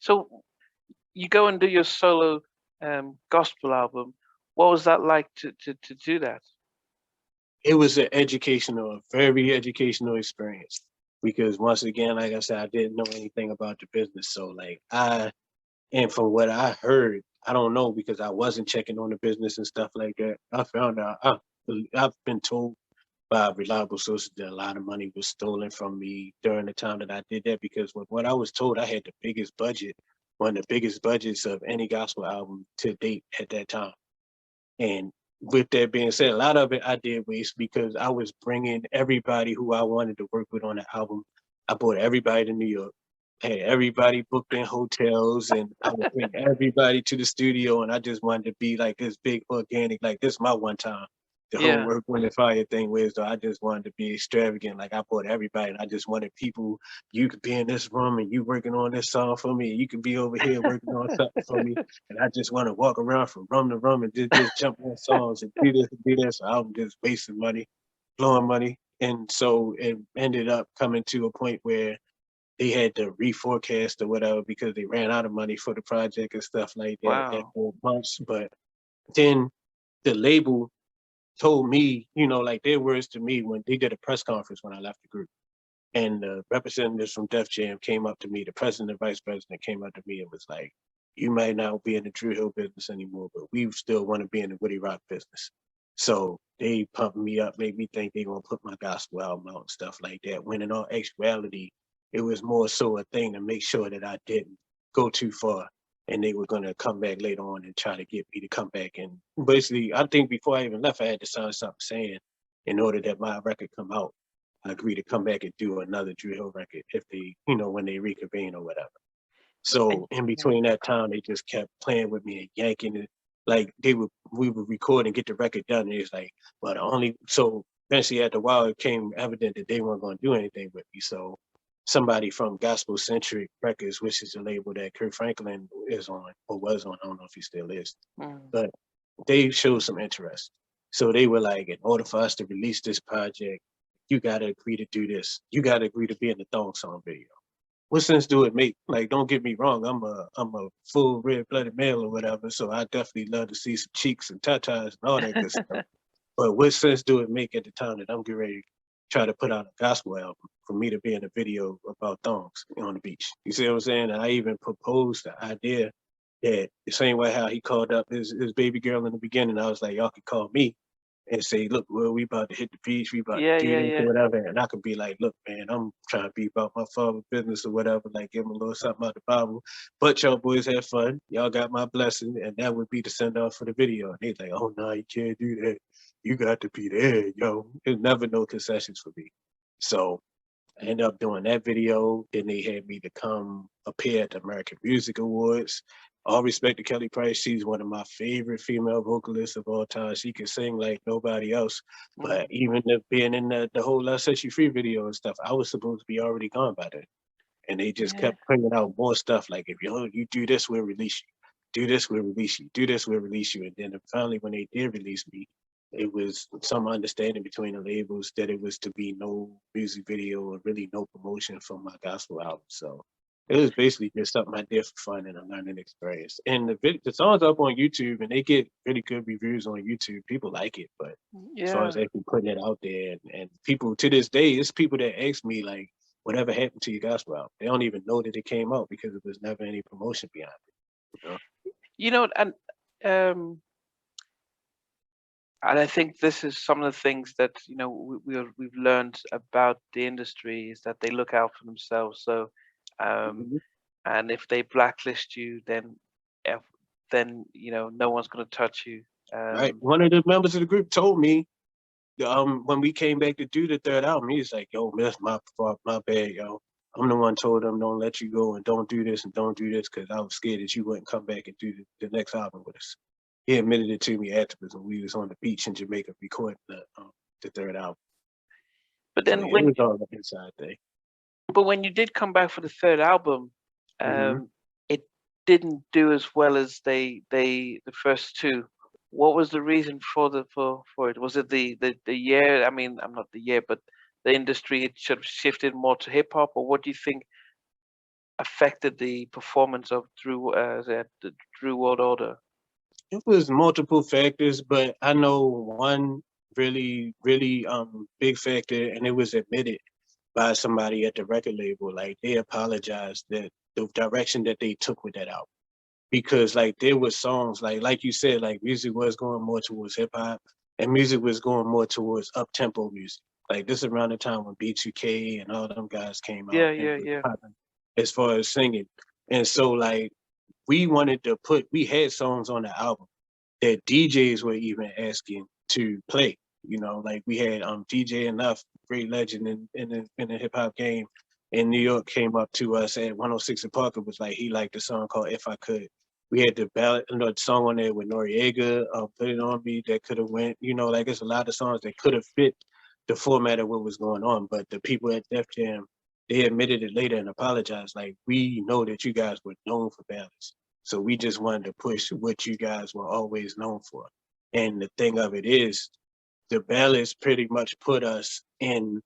So you go and do your solo gospel album. What was that like to do that? It was an educational, a very educational experience because once again, like I said, I didn't know anything about the business. So and from what I heard, I don't know because I wasn't checking on the business and stuff like that. I found out, I've been told by reliable sources that a lot of money was stolen from me during the time that I did that because with what I was told, I had the biggest budget, one of the biggest budgets of any gospel album to date at that time. And with that being said, a lot of it I did waste because I was bringing everybody who I wanted to work with on the album. I brought everybody to New York, had everybody booked in hotels, and I would bring everybody to the studio. And I just wanted to be like this big organic, like this is my one time. The whole Yeah, work, wind, and fire thing was, so I just wanted to be extravagant. Like I brought everybody, and I just wanted people. You could be in this room, and you working on this song for me. You could be over here working on something for me, and I just want to walk around from room to room and just jump on songs and do this and do that. So I'm just wasting money, blowing money, and so it ended up coming to a point where they had to reforecast or whatever because they ran out of money for the project and stuff like that at wow. 4 months. But then the label told me, like their words to me when they did a press conference when I left the group. And the representatives from Def Jam came up to me, the president and vice president came up to me and was like, you might not be in the Dru Hill business anymore, but we still want to be in the Woody Rock business. So they pumped me up, made me think they gonna put my gospel album out and stuff like that. When in all actuality, it was more so a thing to make sure that I didn't go too far. And they were gonna come back later on and try to get me to come back. And basically, I think before I even left, I had to sign something saying in order that my record come out, I agree to come back and do another Dru Hill record if they, when they reconvene or whatever. And So in between that time, they just kept playing with me and yanking it. Like we would record and get the record done. And it's like, but only so eventually after a while, it became evident that they weren't going to do anything with me. So somebody from Gospel Centric Records, which is a label that Kurt Franklin is on or was on, I don't know if he still is, mm, but they showed some interest. So they were like, in order for us to release this project, you got to agree to do this. You got to agree to be in the Thong Song video. What sense do it make? Like, don't get me wrong, I'm a full red-blooded male or whatever, so I definitely love to see some cheeks and tatas and all that good stuff. But what sense do it make at the time that I'm getting ready to try to put out a gospel album for me to be in a video about thongs on the beach? You see what I'm saying? And I even proposed the idea that the same way how he called up his baby girl in the beginning, I was like, y'all could call me and say, look, well, we about to hit the beach, we about to yeah, do yeah, this or yeah. whatever. And I could be like, look, man, I'm trying to be about my father's business or whatever, like give him a little something out the Bible. But y'all boys had fun. Y'all got my blessing. And that would be the send off for the video. And he's like, oh, no, you can't do that. You got to be there, yo. There's never no concessions for me. So I ended up doing that video. Then they had me to come appear at the American Music Awards. All respect to Kelly Price. She's one of my favorite female vocalists of all time. She can sing like nobody else. But Mm, even being in the whole Let's Set You Free video and stuff, I was supposed to be already gone by then. And they just yeah. kept bringing out more stuff like, if you do this, we'll release you. Do this, we'll release you. Do this, we'll release you. And then finally, when they did release me, it was some understanding between the labels that it was to be no music video or really no promotion for my gospel album. So it was basically just something I did for fun and a learning experience. And the song's up on YouTube and they get really good reviews on YouTube. People like it, but as far as Yeah. actually putting it out there and people to this day, it's people that ask me like, whatever happened to your gospel album? They don't even know that it came out because there was never any promotion behind it. You know, um, and I think this is some of the things that we've learned about the industry is that they look out for themselves. So, um, Mhm. and if they blacklist you, then if, then no one's going to touch you. Right. One of the members of the group told me when we came back to do the third album, he was like, yo, that's my fault, my bad, yo. I'm the one told them don't let you go and don't do this and don't do this because I was scared that you wouldn't come back and do the next album with us. He admitted it to me afterwards when we was on the beach in Jamaica recording the third album. But So then yeah, it when was all an inside thing. But when you did come back for the third album, Hmm. it didn't do as well as the first two. What was the reason for for it? Was it the year? I mean, I'm not the year, but the industry had sort of shifted more to hip hop, or what do you think affected the performance of the Drew World Order? It was multiple factors, but I know one really big factor, and it was admitted by somebody at the record label. Like they apologized that the direction that they took with that album. Because like there was songs like you said, like music was going more towards hip hop and music was going more towards up tempo music. Like this around the time when B2K and all them guys came Yeah, out and yeah, was yeah, popping as far as singing. And so like we had songs on the album that DJs were even asking to play. You know, like we had DJ Enough, great legend in the hip hop game in New York, came up to us at 106 and Parker, was like he liked the song called If I Could. We had the ballad, the song on there with Noriega, Put It On Me, that could have went, like it's a lot of songs that could have fit the format of what was going on. But the people at Def Jam, they admitted it later and apologized. Like, we know that you guys were known for ballads. So we just wanted to push what you guys were always known for. And the thing of it is, the ballads pretty much put us in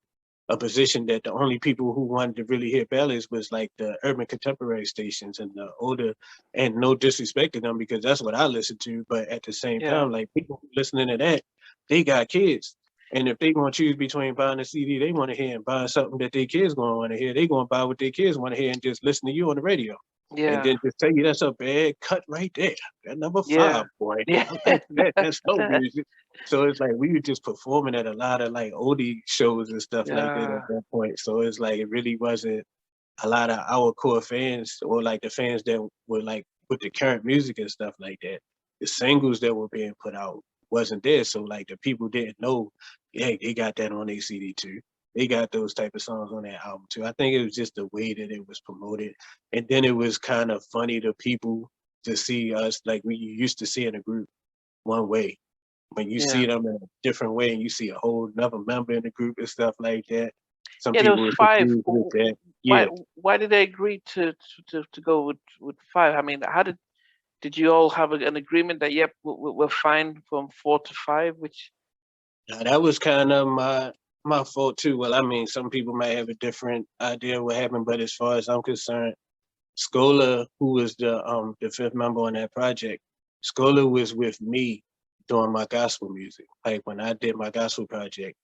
a position that the only people who wanted to really hear ballads was like the urban contemporary stations and the older, and no disrespect to them because that's what I listen to. But at the same yeah, time, like people listening to that, they got kids. And if they gonna choose between buying a CD they want to hear and buying something that their kids gonna want to hear, they gonna buy what their kids want to hear and just listen to you on the radio. And yeah, then just tell you that's a bad cut right there. That number yeah, 5, boy. yeah. I like that. That's slow music. So it's like we were just performing at a lot of like oldie shows and stuff like that Yeah, at that point. So it's like it really wasn't a lot of our core fans or like the fans that were like with the current music and stuff like that. The singles that were being put out wasn't there. So like the people didn't know, hey, they got that on their CD too. They got those type of songs on that album too. I think it was just the way that it was promoted. And then it was kind of funny to people to see us like we used to see in a group one way. When you yeah, see them in a different way and you see a whole another member in the group and stuff like that, some yeah. There people was were five. confused with that. Why Yeah. why did they agree to go with five? I mean, how did you all have an agreement that yep, we're fine from four to five? Which Now, that was kind of my fault too. Well, I mean, some people might have a different idea of what happened, but as far as I'm concerned, Scola, who was the fifth member on that project, Scola was with me doing my gospel music. Like when I did my gospel project,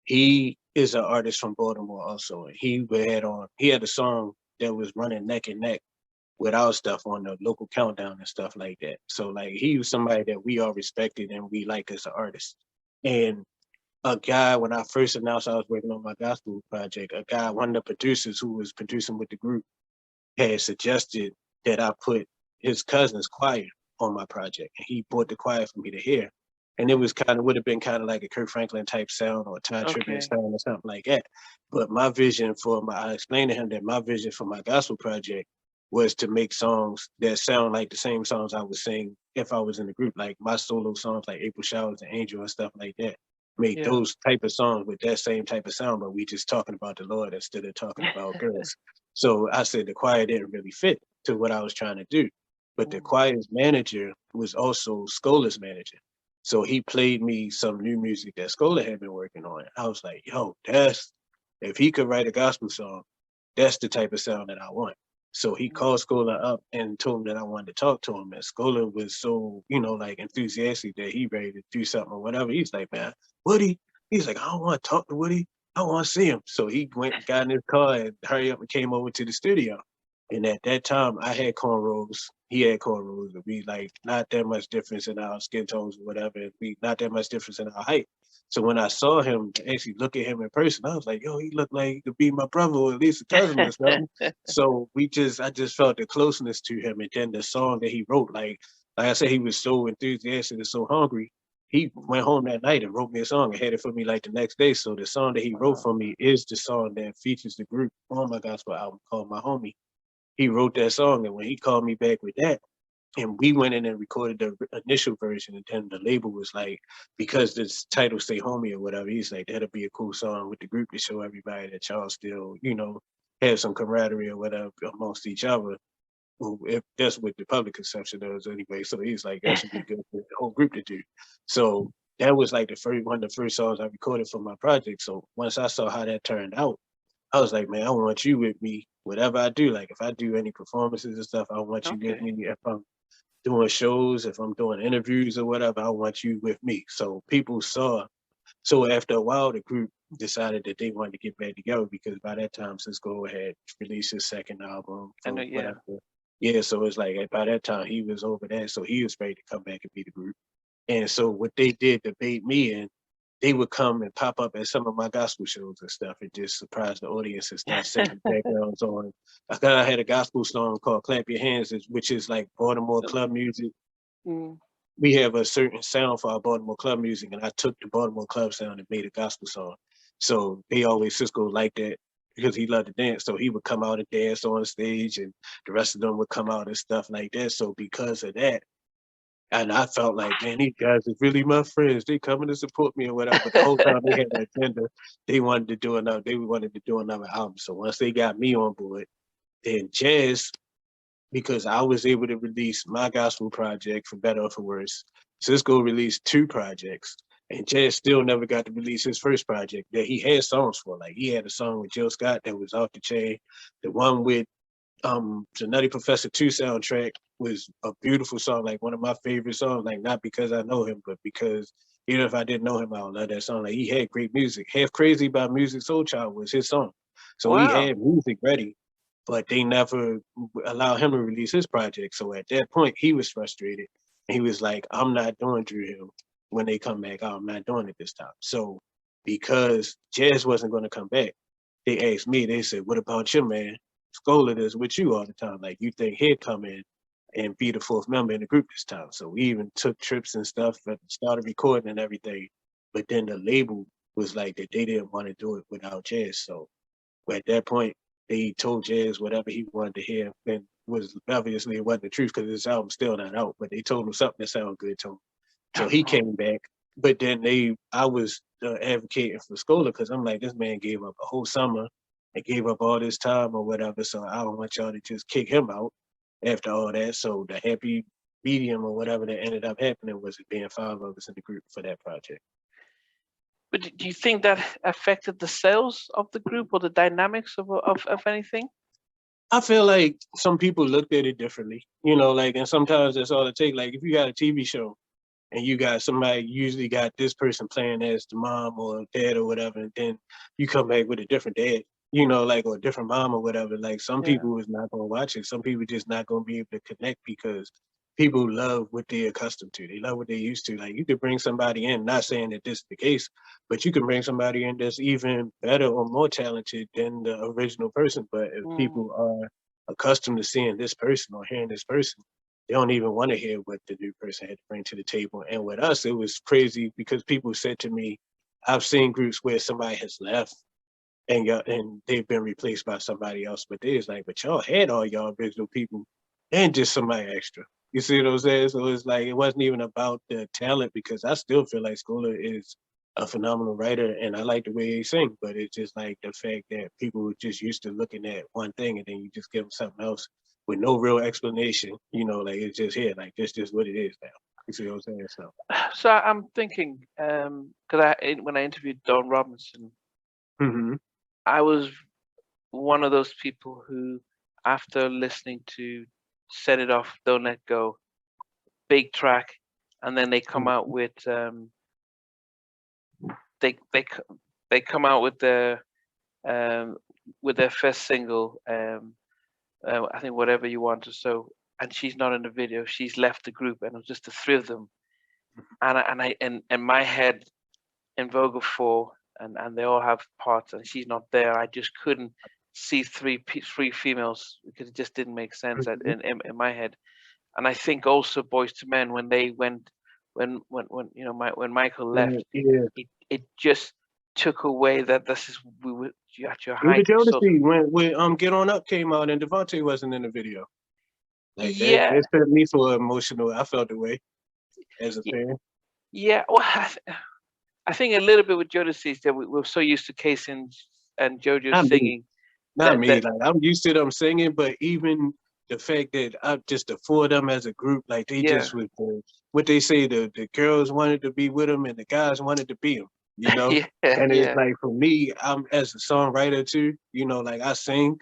he is an artist from Baltimore also. And he had a song that was running neck and neck with our stuff on the local countdown and stuff like that. So like he was somebody that we all respected and we like as an artist. And a guy, when I first announced I was working on my gospel project, a guy, one of the producers who was producing with the group, had suggested that I put his cousin's choir on my project. And he bought the choir for me to hear. And it was kind of would have been kind of like a Kirk Franklin type sound or a Todd Tribbett okay, sound or something like that. But I explained to him that my vision for my gospel project was to make songs that sound like the same songs I would sing if I was in the group, like my solo songs like April Showers and Angel and stuff like that. Make yeah, those type of songs with that same type of sound, but we just talking about the Lord instead of talking about girls. So I said the choir didn't really fit to what I was trying to do. But the mm, choir's manager was also Scola's manager. So he played me some new music that Scola had been working on. I was like, yo, if he could write a gospel song, that's the type of sound that I want. So he mm, called Scola up and told him that I wanted to talk to him. And Scola was so, like enthusiastic that he ready to do something or whatever. He's like, man, Woody. He's like, I don't want to talk to Woody. I want to see him. So he went and got in his car and hurry up and came over to the studio. And at that time, I had cornrows. He had cornrows. And we like not that much difference in our skin tones or whatever. We not that much difference in our height. So when I saw him, actually look at him in person, I was like, yo, he looked like he could be my brother or at least a cousin or something. So I just felt the closeness to him. And then the song that he wrote, like I said, he was so enthusiastic and so hungry. He went home that night and wrote me a song and had it for me like the next day. So the song that he wrote wow, for me is the song that features the group on my gospel album called My Homie. He wrote that song, and when he called me back with that, and we went in and recorded the initial version, and then the label was like, because this title say homie or whatever, he's like, that'll be a cool song with the group to show everybody that y'all still, have some camaraderie or whatever amongst each other. Well, if that's what the public conception does anyway. So he's like, that should be good for the whole group to do. So that was like one of the first songs I recorded for my project. So once I saw how that turned out, I was like, man, I want you with me, whatever I do. Like if I do any performances and stuff, I want you with Okay. me. If I'm doing shows, if I'm doing interviews or whatever, I want you with me. So people saw. So after a while, the group decided that they wanted to get back together because by that time, Sisqó had released his second album I know. for Yeah. whatever. Yeah, so it's like by that time he was over that, so he was ready to come back and be the group. And so what they did to bait me in, they would come and pop up at some of my gospel shows and stuff and just surprise the audience and start singing backgrounds on. I had a gospel song called "Clap Your Hands," which is like Baltimore club music. Mm. We have a certain sound for our Baltimore club music, and I took the Baltimore club sound and made a gospel song. So they always Sisqó liked that because he loved to dance. So he would come out and dance on stage, and the rest of them would come out and stuff like that. So because of that, and I felt like, man, these guys are really my friends. They coming to support me or whatever. But the whole time they had an agenda, they wanted to do another album. So once they got me on board, then Jazz, because I was able to release my gospel project for better or for worse. Sisqó released 2 projects, and Jazz still never got to release his first project that he had songs for. Like he had a song with Jill Scott that was off the chain. The one with the Nutty Professor 2 soundtrack was a beautiful song, like one of my favorite songs, like not because I know him, but because even if I didn't know him, I would love that song. Like he had great music. Half Crazy by Music Soul Child was his song. So he Wow. had music ready, but they never allowed him to release his project. So at that point, he was frustrated. And he was like, I'm not doing Dru Hill when they come back out. I'm not doing it this time. So because Jazz wasn't going to come back, they asked me, they said, what about you, man? Scola is with you all the time. Like you think he'd come in and be the 4th member in the group this time. So we even took trips and stuff and started recording and everything. But then the label was like that they didn't want to do it without Jazz. So at that point, they told Jazz whatever he wanted to hear, and was obviously it wasn't the truth because this album's still not out. But they told him something that sounded good to him, so he came back. But then I was advocating for Scola because I'm like, this man gave up a whole summer and gave up all this time or whatever. So I don't want y'all to just kick him out after all that. So the happy medium or whatever that ended up happening was it being 5 of us in the group for that project. But do you think that affected the sales of the group or the dynamics of anything? I feel like some people looked at it differently, you know, like, and sometimes that's all it takes. Like if you got a TV show and you got somebody, usually got this person playing as the mom or dad or whatever, and then you come back with a different dad, you know, like, or a different mom or whatever. Like some Yeah. people is not gonna watch it. Some people just not gonna be able to connect because people love what they're accustomed to. They love what they're used to. Like you could bring somebody in, not saying that this is the case, but you can bring somebody in that's even better or more talented than the original person. But if Mm. people are accustomed to seeing this person or hearing this person, they don't even want to hear what the new person had to bring to the table. And with us, it was crazy because people said to me, I've seen groups where somebody has left and they've been replaced by somebody else, but they was like, but y'all had all y'all original people and just somebody extra. You see what I'm saying? So it's like, it wasn't even about the talent because I still feel like Scola is a phenomenal writer and I like the way he sings, but it's just like the fact that people were just used to looking at one thing and then you just give them something else with no real explanation, you know, like it's just here, like this just what it is now. You see what I'm saying? So So I'm thinking, because when I interviewed Don Robinson, mm-hmm. I was one of those people who, after listening to "Set It Off, Don't Let Go," big track, and then they come out with they they c- they come out with their first single, I think "Whatever You Want" or so, and she's not in the video. She's left the group, and it was just the 3 of them. And my head in Vogue 4, and they all have parts, and she's not there. I just couldn't see three females because it just didn't make sense Mm-hmm. in my head. And I think also Boys to Men, when they went, when you know, when Michael left, Yeah. it just took away that this is we were you at your Even height. You saw Jodeci, when Get On Up came out and Devontae wasn't in the video. Like that, yeah, that set me for emotional. I felt the way as a y- fan. yeah. Well, I think a little bit with Jodeci is that we're so used to Casey and JoJo I mean, singing Not that me. that Like I'm used to them singing, but even the fact that I just the four of them as a group, like they yeah just with what they say, the girls wanted to be with them and the guys wanted to be them, you know. yeah And it's yeah like for me, I'm as a songwriter too, you know, like I sing,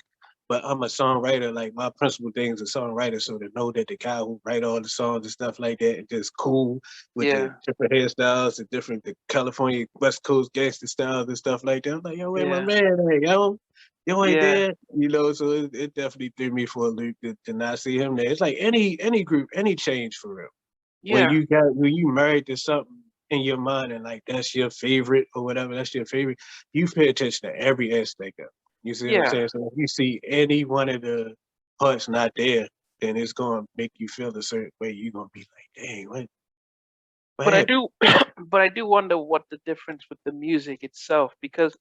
but I'm a songwriter. Like my principal thing is a songwriter, so to know that the guy who write all the songs and stuff like that, and just cool with the yeah different hairstyles, the California West Coast gangster styles and stuff like that. I'm like, yo, where my yeah man at, yo? Yo ain't yeah there, you know. So it definitely threw me for a loop to not see him there. It's like any group, any change for real. yeah. When you married to something in your mind and like that's your favorite or whatever, that's your favorite, you pay attention to every aspect of it. You see what I'm Yeah, saying? So if you see any one of the parts not there, then it's gonna make you feel a certain way. You're gonna be like, dang, what but I happened? do, but I do wonder what the difference with the music itself, because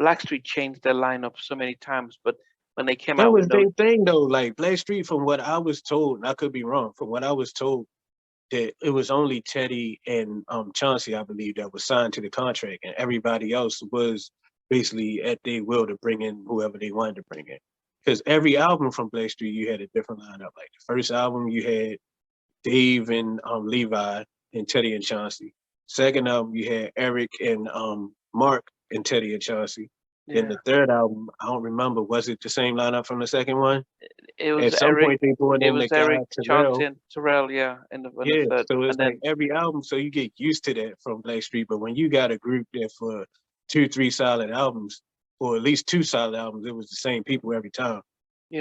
Blackstreet changed their lineup so many times, but when they came That out with was No, their thing though. Like Blackstreet, from what I was told, and I could be wrong, from what I was told, that it was only Teddy and Chauncey, I believe, that was signed to the contract, and everybody else was basically at their will to bring in whoever they wanted to bring in. Because every album from Blackstreet, you had a different lineup. Like the first album, you had Dave and Levi and Teddy and Chauncey. Second album, you had Eric and Mark and Teddy and Chauncey. Then yeah, the third album, I don't remember, was it the same lineup from the second one? it was At some Eric, point, they brought it in the was guy Eric, Chauncey, Terrell. and Terrell, yeah, in the Yeah, third, so it's and like then every album, so you get used to that from Blackstreet. But when you got a group that for 2, 3 solid albums, or at least 2 solid albums, it was the same people every time.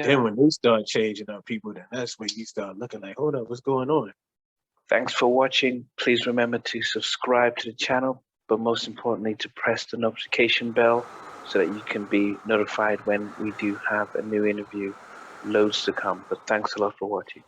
Then yeah. when they start changing up people, then that's when you start looking like, hold up, what's going on? Thanks for watching. Please remember to subscribe to the channel, but most importantly, to press the notification bell so that you can be notified when we do have a new interview. Loads to come, but thanks a lot for watching.